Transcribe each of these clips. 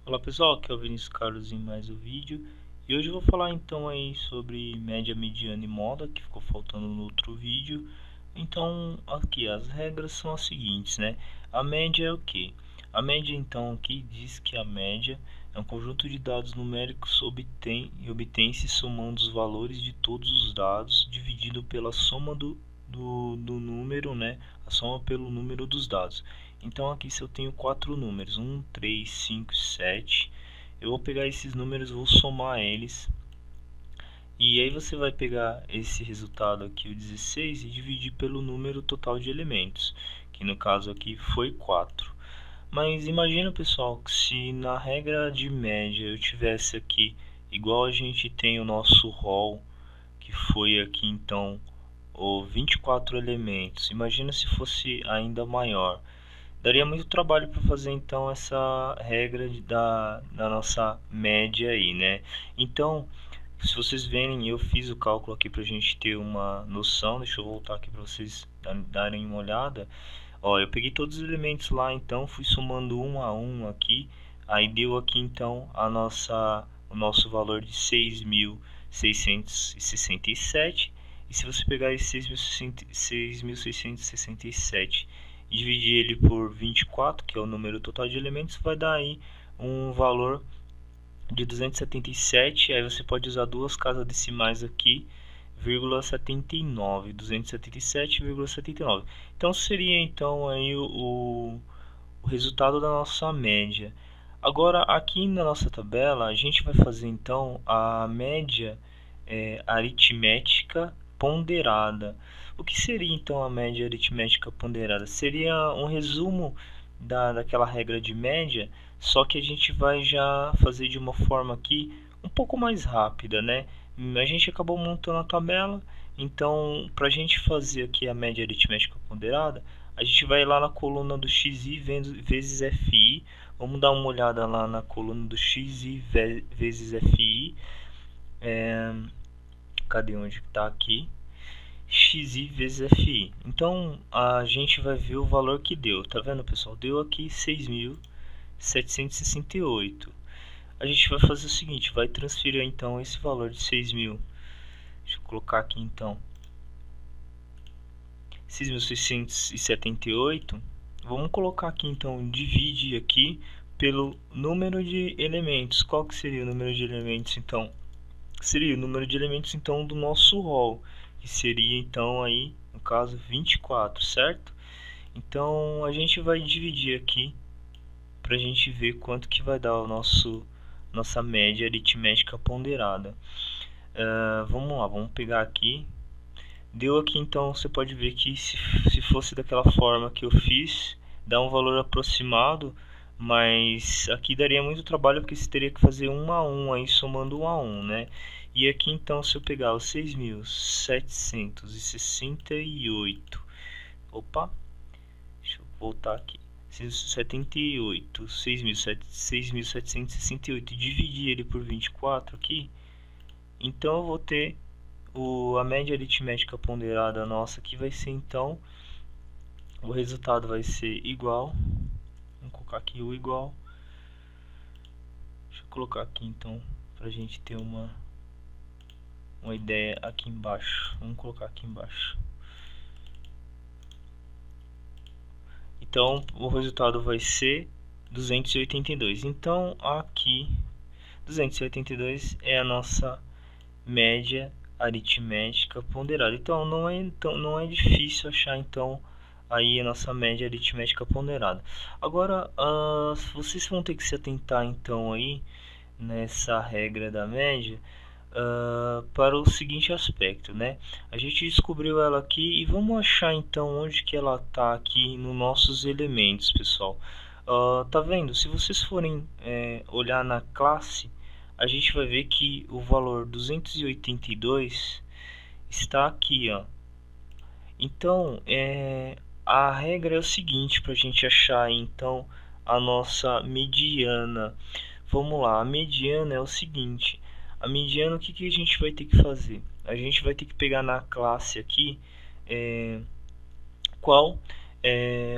Olá pessoal, aqui é o Vinícius Carlos em mais um vídeo e hoje eu vou falar então aí sobre média, mediana e moda, que ficou faltando no outro vídeo. Então aqui as regras são as seguintes, né? A média é o que? A média então aqui diz que a média é um conjunto de dados numéricos obtém-se somando os valores de todos os dados dividido pela soma do número, né? A soma pelo número dos dados. Então aqui se eu tenho quatro números, 1, 3, 5, 7, eu vou pegar esses números, vou somar eles, e aí você vai pegar esse resultado aqui, o 16, e dividir pelo número total de elementos, que no caso aqui foi 4. Mas imagina pessoal, que se na regra de média eu tivesse aqui, igual a gente tem o nosso rol, que foi aqui então o 24 elementos, imagina se fosse ainda maior. Daria muito trabalho para fazer então essa regra da nossa média aí, né? Então, se vocês verem, eu fiz o cálculo aqui para a gente ter uma noção. Deixa eu voltar aqui para vocês darem uma olhada. Ó, eu peguei todos os elementos lá, então fui somando um a um aqui. Aí deu aqui então o nosso valor de 6.667. E se você pegar esse 6.667 e dividir ele por 24, que é o número total de elementos, vai dar aí um valor de 277. Aí você pode usar duas casas decimais aqui, 79, 277,79. Então seria então aí o resultado da nossa média. Agora aqui na nossa tabela a gente vai fazer então a média aritmética ponderada. O que seria então a média aritmética ponderada? Seria um resumo daquela regra de média, só que a gente vai já fazer de uma forma aqui um pouco mais rápida, né? A gente acabou montando a tabela, então para a gente fazer aqui a média aritmética ponderada, a gente vai lá na coluna do xi vezes fi. Vamos dar uma olhada lá na coluna do xi vezes fi. Cadê onde está aqui? Xi vezes fi. Então a gente vai ver o valor que deu. Tá vendo, pessoal? Deu aqui 6.768. A gente vai fazer o seguinte, vai transferir então esse valor de 6.000. Deixa eu colocar aqui então 6.678. Vamos colocar aqui então, divide aqui pelo número de elementos. Qual que seria o número de elementos então? Seria o número de elementos então do nosso rol, que seria então aí, no caso, 24, certo? Então a gente vai dividir aqui para a gente ver quanto que vai dar o nossa média aritmética ponderada. Vamos lá, vamos pegar aqui. Deu aqui então, você pode ver que se fosse daquela forma que eu fiz, dá um valor aproximado, mas aqui daria muito trabalho porque você teria que fazer um a um aí, somando um a um, né? E aqui então, se eu pegar os 6.768, opa, deixa eu voltar aqui, 78, 6.768 e dividir ele por 24 aqui, então eu vou ter a média aritmética ponderada nossa aqui vai ser então, o resultado vai ser igual, vamos colocar aqui o igual, deixa eu colocar aqui então, para a gente ter uma ideia aqui embaixo, vamos colocar aqui embaixo. Então o resultado vai ser 282. Então aqui 282 é a nossa média aritmética ponderada. Então não é difícil achar então aí a nossa média aritmética ponderada. Agora vocês vão ter que se atentar então aí nessa regra da média para o seguinte aspecto, né? A gente descobriu ela aqui e vamos achar então onde que ela está aqui nos nossos elementos, pessoal. Tá vendo? Se vocês forem olhar na classe, a gente vai ver que o valor 282 está aqui, ó. Então a regra é o seguinte para a gente achar então a nossa mediana. Vamos lá, a mediana é o seguinte. A mediana, o que a gente vai ter que fazer? A gente vai ter que pegar na classe aqui qual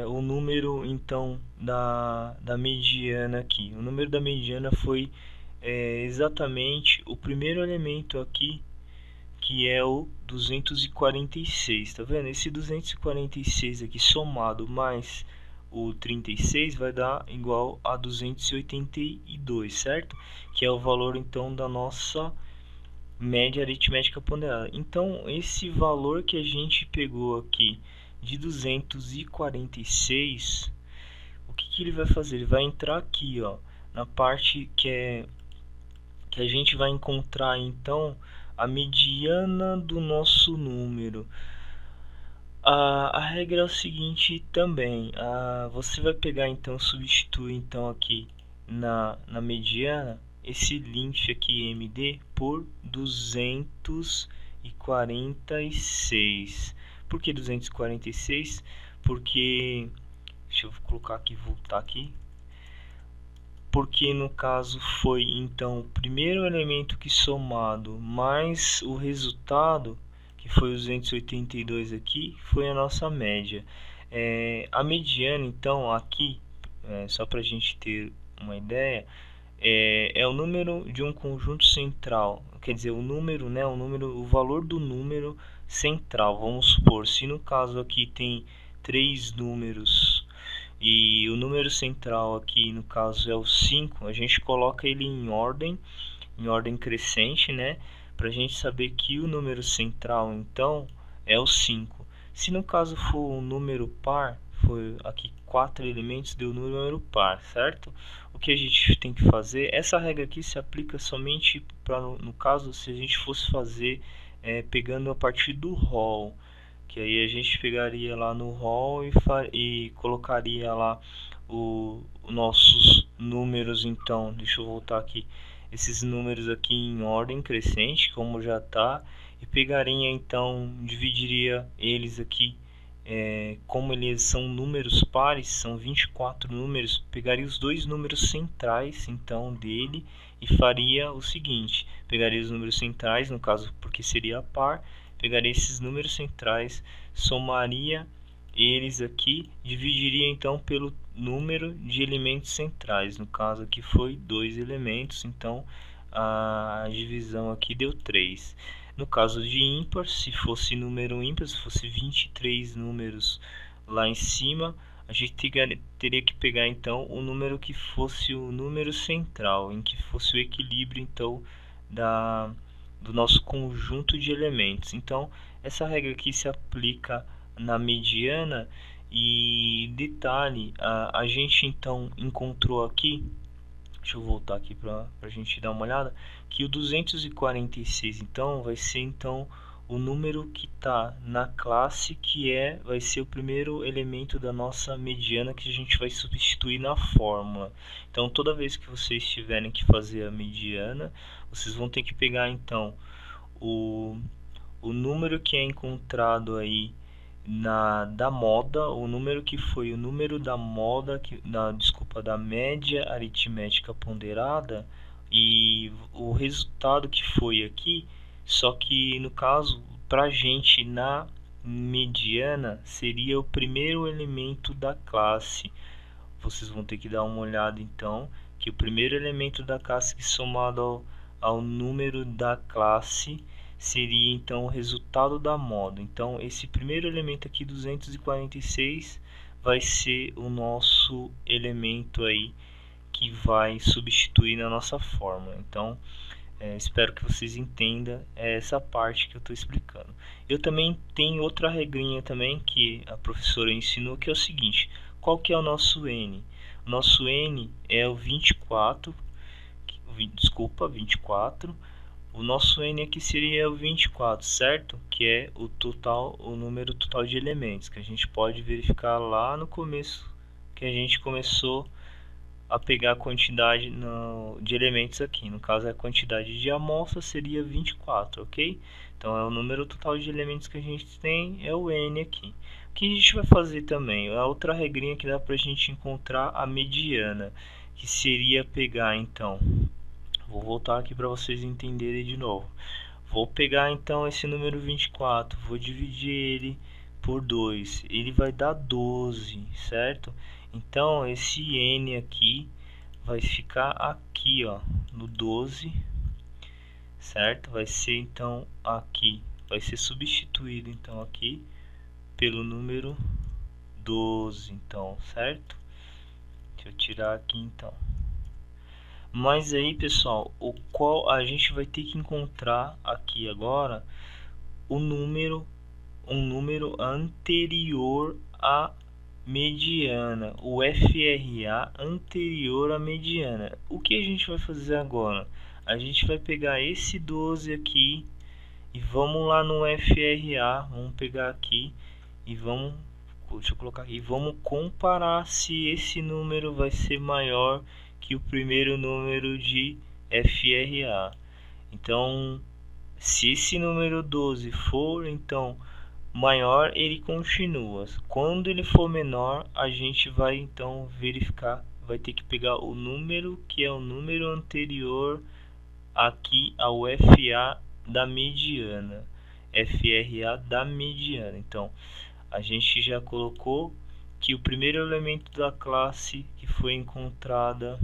o número então da mediana aqui. O número da mediana foi exatamente o primeiro elemento aqui, que é o 246, tá vendo? Esse 246 aqui somado mais o 36 vai dar igual a 282, certo? Que é o valor então da nossa média aritmética ponderada. Então, esse valor que a gente pegou aqui de 246, o que ele vai fazer? Ele vai entrar aqui, ó, na parte que a gente vai encontrar então a mediana do nosso número. A regra é o seguinte também, você vai pegar então, substituir então aqui na mediana esse limite aqui MD por 246. Por que 246? Porque, deixa eu colocar aqui, voltar aqui, porque no caso foi então o primeiro elemento que somado mais o resultado, que foi os 282 aqui, foi a nossa média. A mediana então aqui, só para a gente ter uma ideia, é o número de um conjunto central, quer dizer, o número, né, o valor do número central. Vamos supor, se no caso aqui tem 3 números e o número central aqui no caso é o 5, a gente coloca ele em ordem crescente, né, para a gente saber que o número central então é o 5. Se no caso for um número par, foi aqui 4 elementos, deu número par, certo? O que a gente tem que fazer, essa regra aqui se aplica somente para no caso se a gente fosse fazer pegando a partir do rol, que aí a gente pegaria lá no rol e colocaria lá os nossos números. Então deixa eu voltar aqui, esses números aqui em ordem crescente, como já está, e pegaria então, dividiria eles aqui, como eles são números pares, são 24 números, pegaria os dois números centrais então dele e faria o seguinte, pegaria os números centrais, no caso porque seria par, pegaria esses números centrais, somaria eles aqui, dividiria então pelo número de elementos centrais, no caso aqui foi 2 elementos, então a divisão aqui deu 3. No caso de ímpar, se fosse número ímpar, se fosse 23 números lá em cima, a gente teria que pegar então o número que fosse o número central, em que fosse o equilíbrio então do nosso conjunto de elementos. Então essa regra aqui se aplica na mediana. E detalhe, a gente então encontrou aqui, deixa eu voltar aqui para a gente dar uma olhada, que o 246 então vai ser então o número que está na classe, que vai ser o primeiro elemento da nossa mediana que a gente vai substituir na fórmula. Então toda vez que vocês tiverem que fazer a mediana, vocês vão ter que pegar então o número que é encontrado aí da moda, o número que foi o número da moda, da média aritmética ponderada, e o resultado que foi aqui, só que no caso, para a gente na mediana, seria o primeiro elemento da classe. Vocês vão ter que dar uma olhada então, que o primeiro elemento da classe que somado ao número da classe seria então o resultado da moda. Então esse primeiro elemento aqui, 246, vai ser o nosso elemento aí que vai substituir na nossa fórmula. Então espero que vocês entendam essa parte que eu estou explicando. Eu também tenho outra regrinha também que a professora ensinou, que é o seguinte: qual que é o nosso N? O nosso N é o 24, desculpa, 24. O nosso N aqui seria o 24, certo? Que é o total, o número total de elementos, que a gente pode verificar lá no começo, que a gente começou a pegar a quantidade de elementos aqui. No caso, a quantidade de amostra seria 24, ok? Então, é o número total de elementos que a gente tem, é o N aqui. O que a gente vai fazer também? A outra regrinha que dá para a gente encontrar a mediana, que seria pegar, então... Vou voltar aqui para vocês entenderem de novo. Vou pegar então esse número 24, vou dividir ele por 2, ele vai dar 12, certo? Então esse n aqui vai ficar aqui, ó, no 12, certo? Vai ser então aqui, vai ser substituído então aqui pelo número 12, então, certo? Deixa eu tirar aqui então. Mas aí, pessoal, o qual a gente vai ter que encontrar aqui agora o número, um número anterior à mediana, o FRA anterior à mediana. O que a gente vai fazer agora? A gente vai pegar esse 12 aqui e vamos lá no FRA, vamos pegar aqui e vamos, deixa eu colocar aqui, vamos comparar se esse número vai ser maior que o primeiro número de FRA. Então, se esse número 12 for então maior, ele continua. Quando ele for menor, a gente vai então verificar, vai ter que pegar o número que é o número anterior aqui ao FA da mediana, FRA da mediana. Então, a gente já colocou que o primeiro elemento da classe que foi encontrada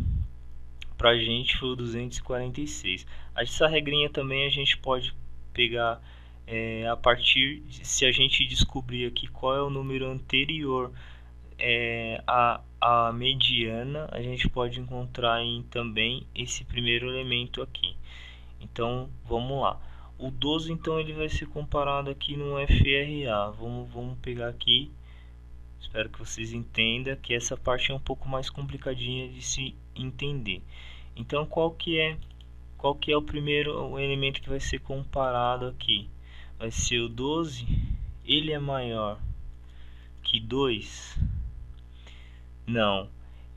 para a gente foi o 246. Essa regrinha também a gente pode pegar a partir de, se a gente descobrir aqui qual é o número anterior a mediana, a gente pode encontrar também esse primeiro elemento aqui. Então vamos lá. O 12 então ele vai ser comparado aqui no FRA. Vamos pegar aqui. Espero que vocês entendam que essa parte é um pouco mais complicadinha de se entender. Então qual que é o primeiro elemento que vai ser comparado aqui? Vai ser o 12. Ele é maior que 2? Não.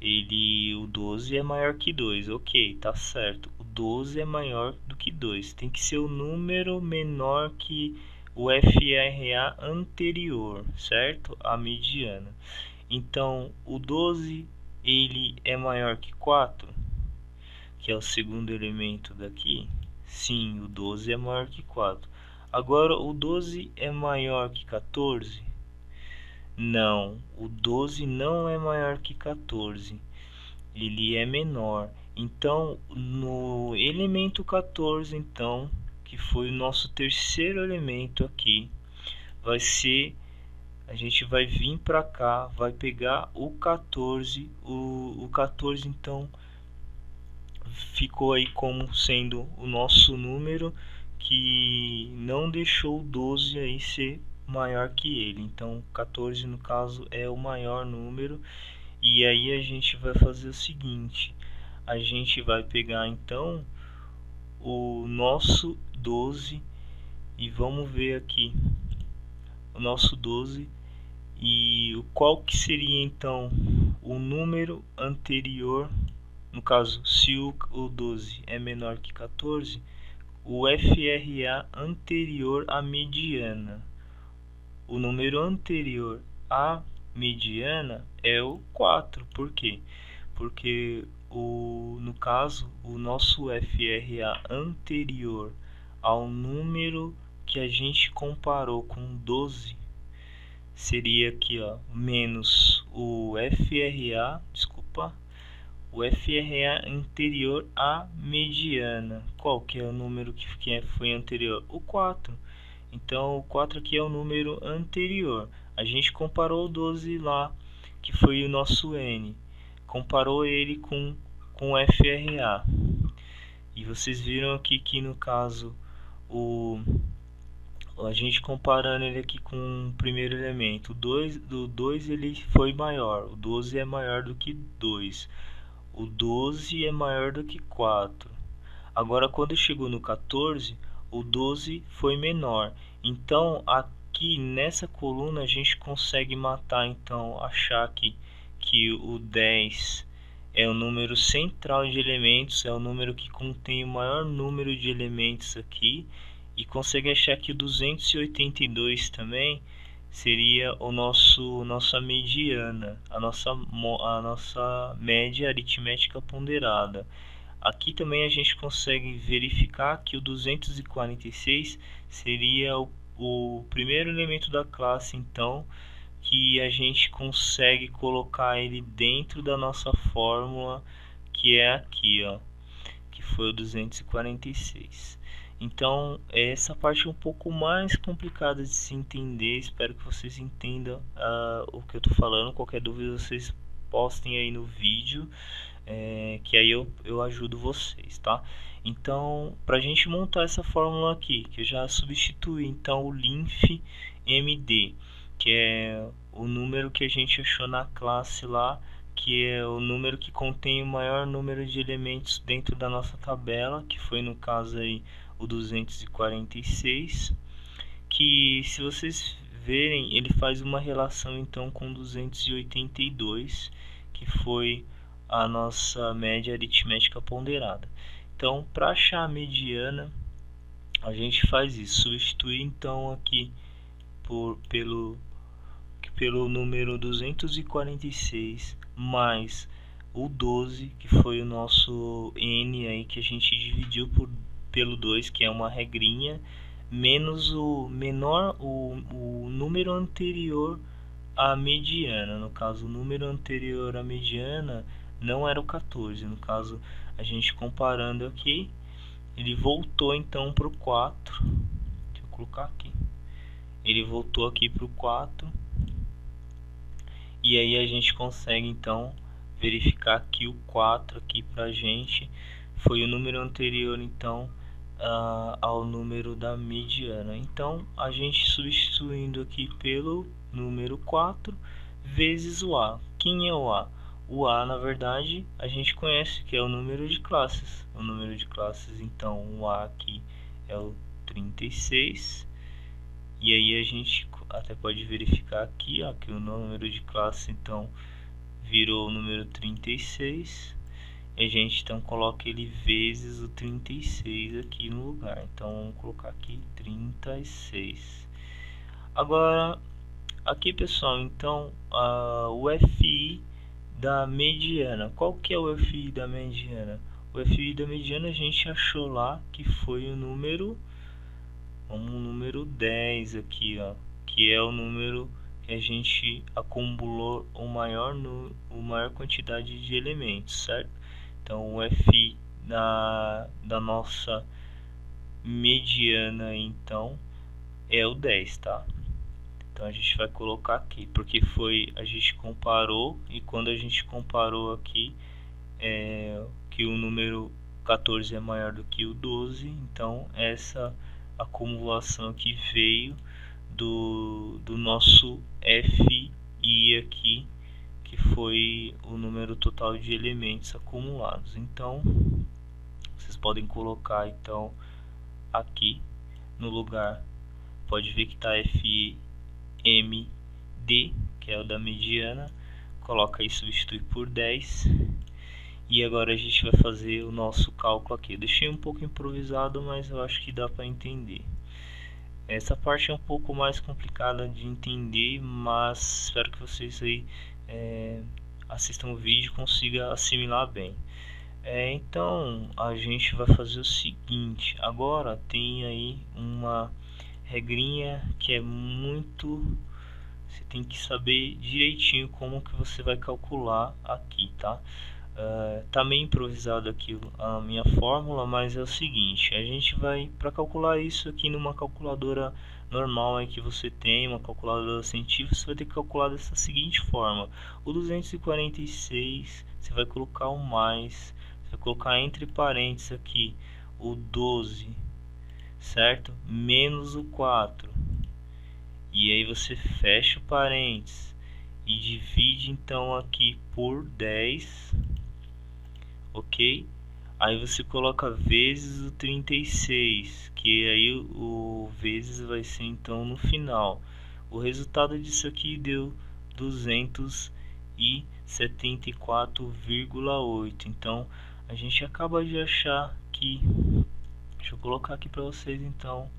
O 12 é maior que 2, ok, tá certo. O 12 é maior do que 2. Tem que ser o número menor que o FRA anterior, certo? A mediana. Então, o 12 ele é maior que 4, que é o segundo elemento daqui. Sim, o 12 é maior que 4. Agora, o 12 é maior que 14? Não, o 12 não é maior que 14, ele é menor. Então, no elemento 14, então, que foi o nosso terceiro elemento aqui, vai ser, a gente vai vir para cá, vai pegar o 14, o 14 então ficou aí como sendo o nosso número que não deixou o 12 aí ser maior que ele. Então 14 no caso é o maior número, e aí a gente vai fazer o seguinte, a gente vai pegar então o nosso 12 e vamos ver aqui o nosso 12 e qual que seria então o número anterior. No caso, se o 12 é menor que 14, o FRA anterior à mediana, o número anterior à mediana é o 4. Por quê? Porque no caso, o nosso FRA anterior ao número que a gente comparou com 12 seria aqui, ó, menos o FRA, o FRA anterior à mediana. Qual que é o número que foi anterior? O 4. Então o 4 aqui é o número anterior. A gente comparou o 12 lá, que foi o nosso N. Comparou ele com o FRA. E vocês viram aqui que no caso a gente comparando ele aqui com o primeiro elemento, o 2 ele foi maior, o 12 é maior do que 2. O 12 é maior do que 4. Agora, quando chegou no 14, o 12 foi menor. Então, aqui nessa coluna, a gente consegue matar, então, achar aqui que o 10 é o número central de elementos, é o número que contém o maior número de elementos aqui. E consegue achar que o 282 também seria o nossa mediana, a nossa média aritmética ponderada. Aqui também a gente consegue verificar que o 246 seria o primeiro elemento da classe, então, que a gente consegue colocar ele dentro da nossa fórmula, que é aqui, ó, que foi o 246. Então, essa parte é um pouco mais complicada de se entender. Espero que vocês entendam o que eu estou falando. Qualquer dúvida vocês postem aí no vídeo, que aí eu ajudo vocês, tá? Então, para a gente montar essa fórmula aqui, que eu já substituí então o linf md, que é o número que a gente achou na classe lá, que é o número que contém o maior número de elementos dentro da nossa tabela, que foi no caso aí o 246, que se vocês verem, ele faz uma relação então com 282, que foi a nossa média aritmética ponderada. Então, para achar a mediana, a gente faz isso, substituir então aqui pelo número 246 mais o 12, que foi o nosso n aí que a gente dividiu pelo 2, que é uma regrinha, menos o número anterior à mediana. No caso, o número anterior à mediana não era o 14. No caso, a gente comparando aqui, ele voltou então para o 4. Deixa eu colocar aqui. Ele voltou aqui para o 4. E aí a gente consegue então verificar que o 4 aqui pra gente foi o número anterior então ao número da mediana. Então a gente substituindo aqui pelo número 4 vezes o A. Quem é o A? O A, na verdade, a gente conhece que é o número de classes. O número de classes, então, o A aqui é o 36. E aí a gente até pode verificar aqui, ó, que o número de classe então virou o número 36. E a gente então coloca ele vezes o 36 aqui no lugar. Então vamos colocar aqui 36. Agora aqui, pessoal, então o FI da mediana. Qual que é o FI da mediana? O FI da mediana a gente achou lá que foi o número 10 aqui, ó, que é o número que a gente acumulou a maior quantidade de elementos, certo? Então o FI da nossa mediana então é o 10, tá? Então a gente vai colocar aqui, porque a gente comparou, e quando a gente comparou aqui, que o número 14 é maior do que o 12, então essa acumulação que veio do nosso FI aqui, que foi o número total de elementos acumulados. Então vocês podem colocar então aqui no lugar, pode ver que está FMD, que é o da mediana, coloca aí, substitui por 10. E agora a gente vai fazer o nosso cálculo aqui. Eu deixei um pouco improvisado, mas eu acho que dá para entender. Essa parte é um pouco mais complicada de entender, mas espero que vocês aí assistam o vídeo e consigam assimilar bem. Então a gente vai fazer o seguinte. Agora tem aí uma regrinha que é muito... Você tem que saber direitinho como que você vai calcular aqui, tá? Tá meio improvisado aqui a minha fórmula, mas é o seguinte: a gente vai, para calcular isso aqui numa calculadora normal aí que você tem, uma calculadora científica, você vai ter que calcular dessa seguinte forma: o 246, você vai colocar o mais, você vai colocar entre parênteses aqui o 12, certo? Menos o 4, e aí você fecha o parênteses e divide então aqui por 10, ok? Aí você coloca vezes o 36, que aí o vezes vai ser então no final. O resultado disso aqui deu 274,8. Então a gente acaba de achar que... Deixa eu colocar aqui para vocês então.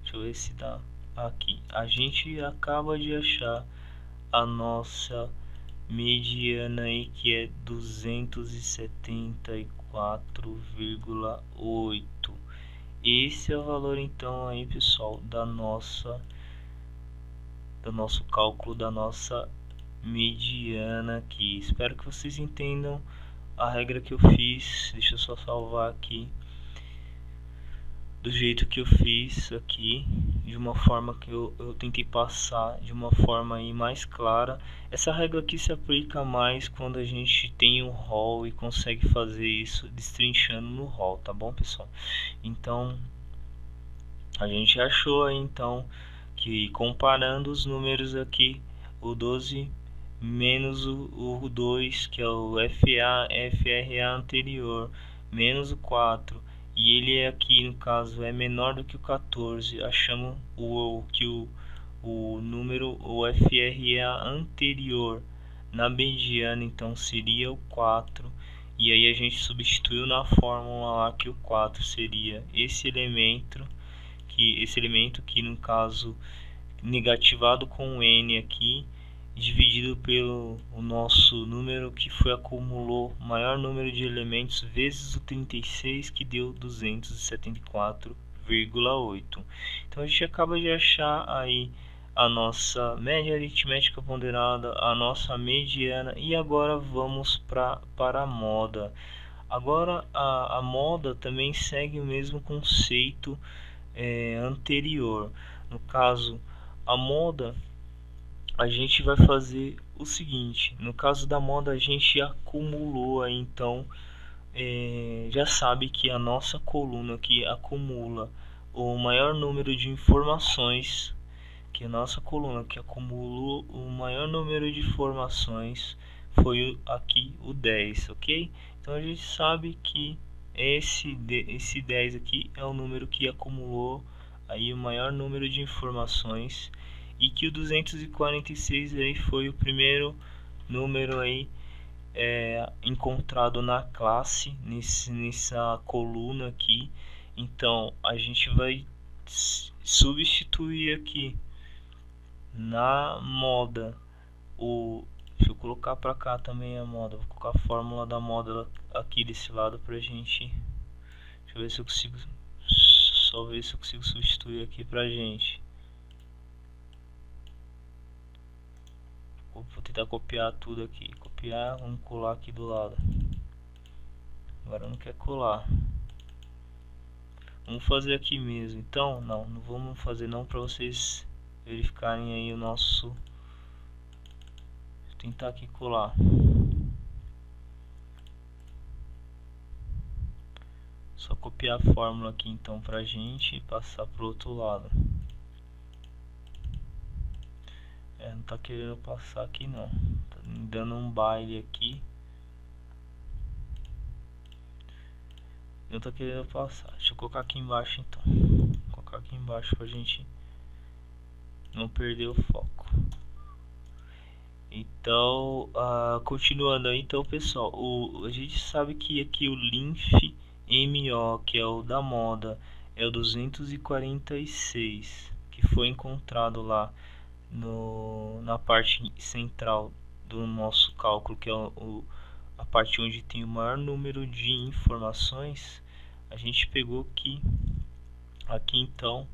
Deixa eu ver se dá aqui. A gente acaba de achar a nossa mediana aí, que é 274,8. Esse é o valor então aí, pessoal, do nosso cálculo da nossa mediana aqui. Espero que vocês entendam a regra que eu fiz. Deixa eu só salvar aqui do jeito que eu fiz aqui, de uma forma que eu tentei passar de uma forma aí mais clara. Essa regra aqui se aplica mais quando a gente tem um rol e consegue fazer isso destrinchando no rol, tá bom, pessoal? Então a gente achou aí então que, comparando os números aqui, o 12 menos o 2, que é o FRA anterior, menos o 4, e ele aqui no caso é menor do que o 14, achamos o número, o FRA anterior na mediana então seria o 4, e aí a gente substituiu na fórmula lá que o 4 seria esse elemento que no caso negativado com n aqui, dividido pelo o nosso número que acumulou maior número de elementos vezes o 36, que deu 274,8. Então a gente acaba de achar aí a nossa média aritmética ponderada, a nossa mediana, e agora vamos para a moda. Agora a moda também segue o mesmo conceito anterior. No caso, a moda, a gente vai fazer o seguinte: no caso da moda, a gente acumulou aí, então já sabe que a nossa coluna que acumula o maior número de informações, que a nossa coluna que acumulou o maior número de informações foi aqui o 10, ok? Então a gente sabe que esse 10 aqui é o número que acumulou aí o maior número de informações, e que o 246 aí foi o primeiro número aí encontrado na classe, nessa coluna aqui. Então a gente vai substituir aqui na moda deixa eu colocar para cá também a moda, vou colocar a fórmula da moda aqui desse lado pra gente. Deixa eu ver se eu consigo, só ver se eu consigo substituir aqui pra gente. Vou tentar copiar tudo aqui, copiar, vamos colar aqui do lado. Agora não quer colar. Vamos fazer aqui mesmo. Então, não vamos fazer não, para vocês verificarem aí o nosso. Vou tentar aqui colar. Só copiar a fórmula aqui então pra gente e passar pro outro lado. Não tá querendo passar aqui não, tá me dando um baile aqui, não tá querendo passar. Deixa eu colocar aqui embaixo então, vou colocar aqui embaixo pra gente não perder o foco. Então continuando aí, então pessoal, a gente sabe que aqui o linf-MO, que é o da moda, é o 246, que foi encontrado lá na parte central do nosso cálculo, que é a parte onde tem o maior número de informações. A gente pegou que aqui então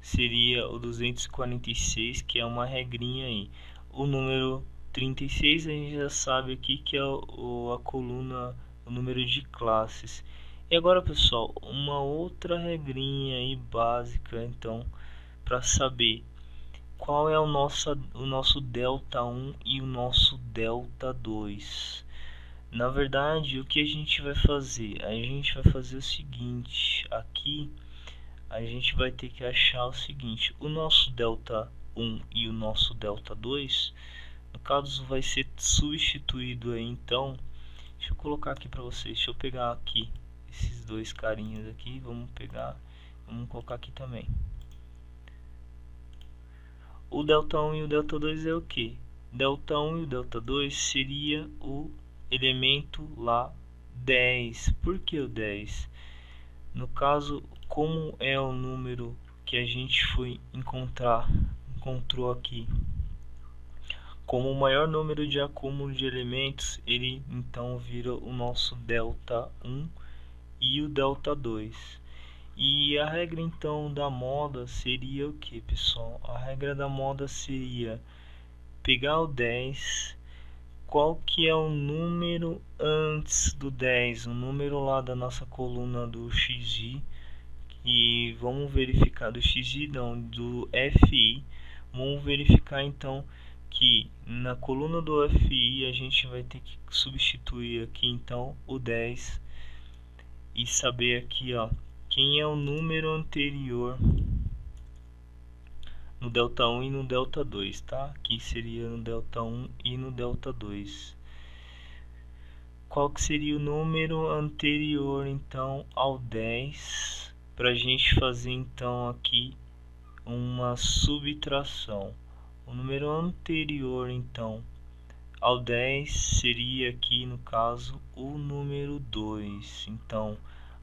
seria o 246, que é uma regrinha aí. O número 36 a gente já sabe aqui que é a coluna, o número de classes. E agora, pessoal, uma outra regrinha aí básica então, para saber qual é o nosso delta 1 e o nosso delta 2. Na verdade, o que a gente vai fazer? A gente vai fazer o seguinte: aqui a gente vai ter que achar o seguinte: o nosso delta 1 e o nosso delta 2, no caso, vai ser substituído aí. Então, deixa eu colocar aqui para vocês. Deixa eu pegar aqui esses dois carinhas aqui, vamos colocar aqui também. O delta 1 e o delta 2 é o que? Delta 1 e o delta 2 seria o elemento lá 10. Por que o 10? No caso, como é o número que a gente encontrou aqui como o maior número de acúmulo de elementos, ele então vira o nosso delta 1 e o delta 2. E a regra então da moda seria o que, pessoal? A regra da moda seria pegar o 10, qual que é o número antes do 10, o número lá da nossa coluna do XI, e vamos verificar do XI não, do FI. Vamos verificar então que na coluna do FI a gente vai ter que substituir aqui então o 10 e saber aqui, ó, quem é o número anterior no delta 1 e no delta 2, tá? Aqui seria no delta 1 e no delta 2. Qual que seria o número anterior então ao 10 para a gente fazer então aqui uma subtração? O número anterior então ao 10 seria aqui no caso o número 2. Então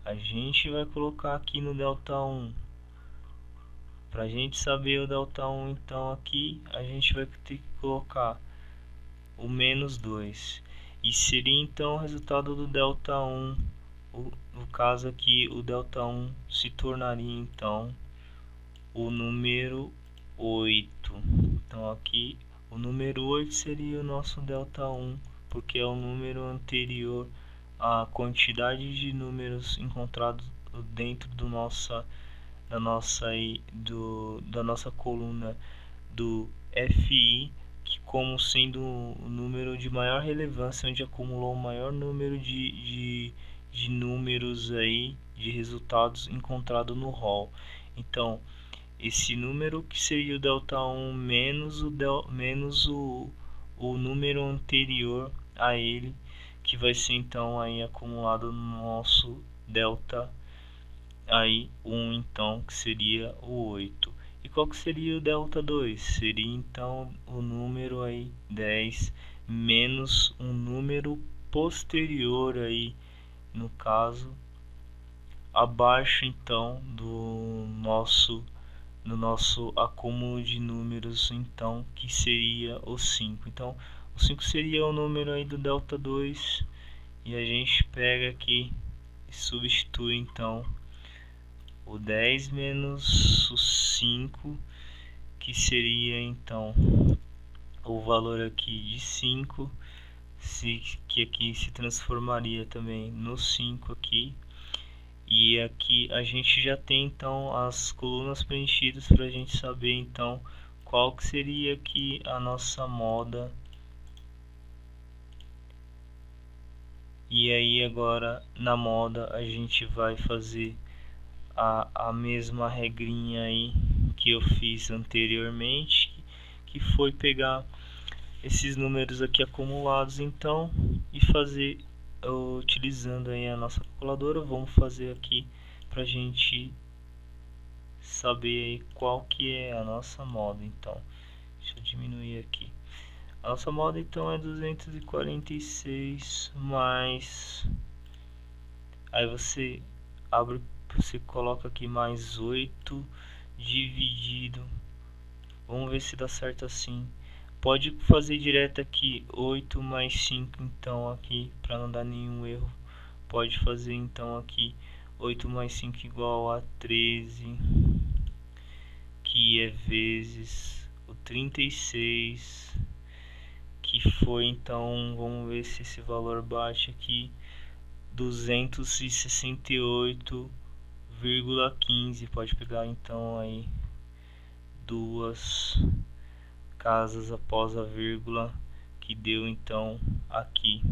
a gente vai colocar aqui no delta 1. Para a gente saber o delta 1, então aqui a gente vai ter que colocar o menos 2. E seria então o resultado do delta 1. No caso aqui, o delta 1 se tornaria então o número 8. Então aqui o número 8 seria o nosso delta 1, porque é o número anterior à quantidade de números encontrados dentro da nossa coluna do FI, que como sendo o número de maior relevância, onde acumulou o maior número de números aí, de resultados encontrado no rol. Então esse número que seria o delta 1 menos o número anterior a ele, que vai ser então aí acumulado no nosso delta aí 1, então, que seria o 8. E qual que seria o delta 2? Seria então o número aí 10 menos um número posterior aí, no caso abaixo então do nosso acúmulo de números, então, que seria o 5. Então o 5 seria o número aí do delta 2, e a gente pega aqui e substitui então o 10 menos o 5, que seria então o valor aqui de 5, que aqui se transformaria também no 5 aqui. E aqui a gente já tem então as colunas preenchidas para a gente saber então qual que seria aqui a nossa moda. E aí agora na moda a gente vai fazer a mesma regrinha aí que eu fiz anteriormente, que foi pegar esses números aqui acumulados então e fazer utilizando aí a nossa calculadora. Vamos fazer aqui para a gente saber aí qual que é a nossa moda. Então deixa eu diminuir aqui. A nossa moda então é 246 mais, aí você abre, você coloca aqui mais 8 dividido, vamos ver se dá certo assim. Pode fazer direto aqui 8 mais 5, então aqui para não dar nenhum erro. Pode fazer então aqui 8 mais 5 igual a 13, que é vezes o 36, que foi então, vamos ver se esse valor bate aqui, 268,15. Pode pegar então aí duas casas após a vírgula, que deu então aqui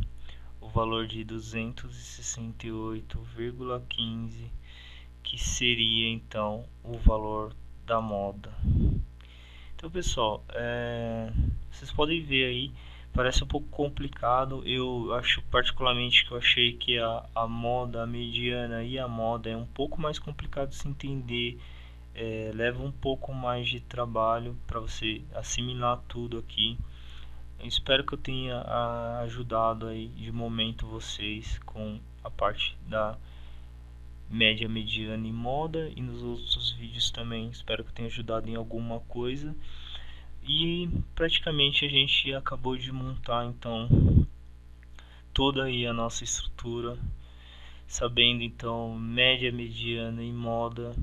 o valor de 268,15, que seria então o valor da moda. Então pessoal, vocês podem ver aí, parece um pouco complicado. Eu acho particularmente que eu achei que a moda, a mediana e a moda é um pouco mais complicado de se entender. Leva um pouco mais de trabalho para você assimilar tudo aqui. Eu espero que eu tenha ajudado aí de momento vocês com a parte da média, mediana e moda, e nos outros vídeos também espero que eu tenha ajudado em alguma coisa. E praticamente a gente acabou de montar então toda aí a nossa estrutura sabendo então média, mediana e moda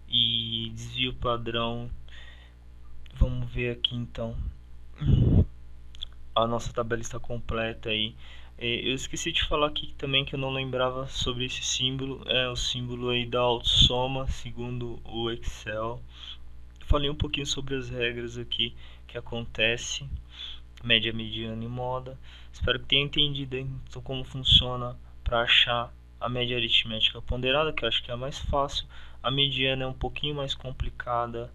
e desvio padrão. Vamos ver aqui então. A nossa tabela está completa aí. Eu esqueci de falar aqui também que eu não lembrava sobre esse símbolo. É o símbolo aí da autossoma segundo o Excel. Falei um pouquinho sobre as regras aqui que acontece, média, mediana e moda. Espero que tenha entendido então como funciona para achar a média aritmética ponderada, que eu acho que é a mais fácil. A mediana é um pouquinho mais complicada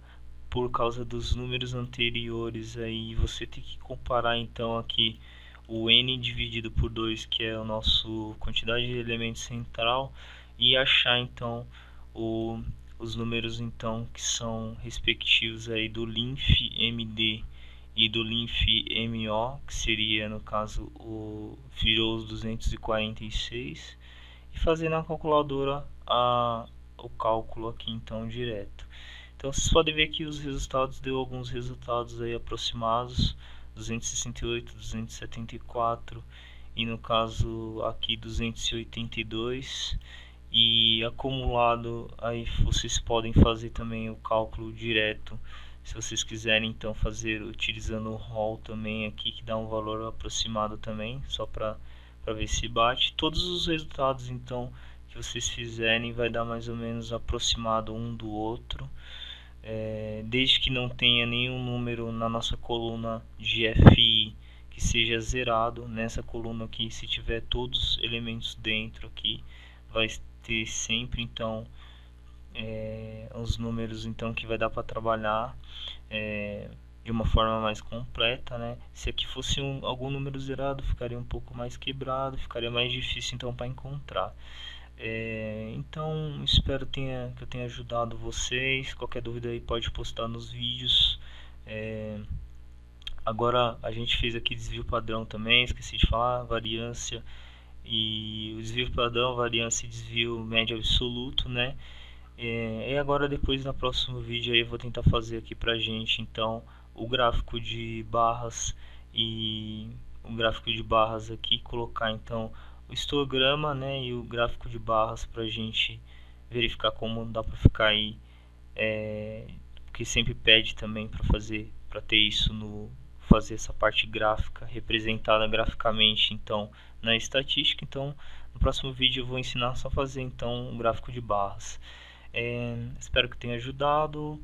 por causa dos números anteriores, aí você tem que comparar então aqui o n dividido por 2, que é a nossa quantidade de elementos central, e achar então o, os números então que são respectivos aí do linf-md e do linf-mo, que seria no caso virou os 246, e fazer na calculadora o cálculo aqui então direto. Então vocês podem ver que os resultados deu alguns resultados aí aproximados, 268, 274 e no caso aqui 282, e acumulado aí vocês podem fazer também o cálculo direto, se vocês quiserem então fazer utilizando o ROL também aqui, que dá um valor aproximado também, só para ver se bate. Todos os resultados então que vocês fizerem vai dar mais ou menos aproximado um do outro, desde que não tenha nenhum número na nossa coluna de FI que seja zerado. Nessa coluna aqui, se tiver todos os elementos dentro aqui, vai ter sempre então os números então que vai dar para trabalhar de uma forma mais completa, né? Se aqui fosse algum número zerado, ficaria um pouco mais quebrado, ficaria mais difícil então para encontrar. Então espero que eu tenha ajudado vocês. Qualquer dúvida aí pode postar nos vídeos. Agora a gente fez aqui desvio padrão também, esqueci de falar, variância e o desvio padrão, variância e desvio médio absoluto, né? E agora depois no próximo vídeo aí eu vou tentar fazer aqui pra gente então o gráfico de barras, e o gráfico de barras aqui, colocar então o histograma, né, e o gráfico de barras pra gente verificar como dá pra ficar aí, porque sempre pede também para fazer, para ter isso fazer essa parte gráfica representada graficamente então na estatística. Então no próximo vídeo eu vou ensinar só fazer então um gráfico de barras. Espero que tenha ajudado.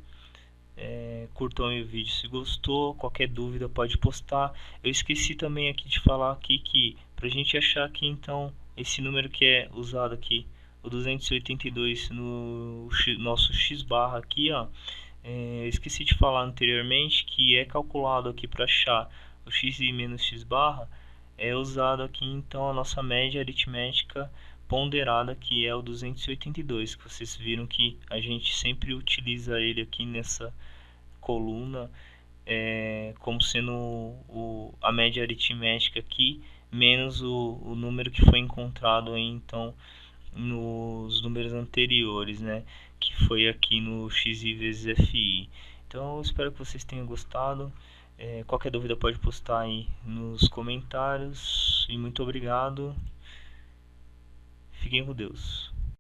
Curtam aí o vídeo se gostou. Qualquer dúvida pode postar. Eu esqueci também aqui de falar aqui que pra gente achar aqui então esse número que é usado aqui, o 282 no nosso x barra aqui, ó, eu esqueci de falar anteriormente que é calculado aqui para achar o x menos x barra, é usado aqui então a nossa média aritmética ponderada, que é o 282, que vocês viram que a gente sempre utiliza ele aqui nessa coluna como sendo a média aritmética aqui menos o número que foi encontrado aí então nos números anteriores, né, que foi aqui no xi vezes fi. Então eu espero que vocês tenham gostado. Qualquer dúvida pode postar aí nos comentários, e muito obrigado. Fiquem com Deus.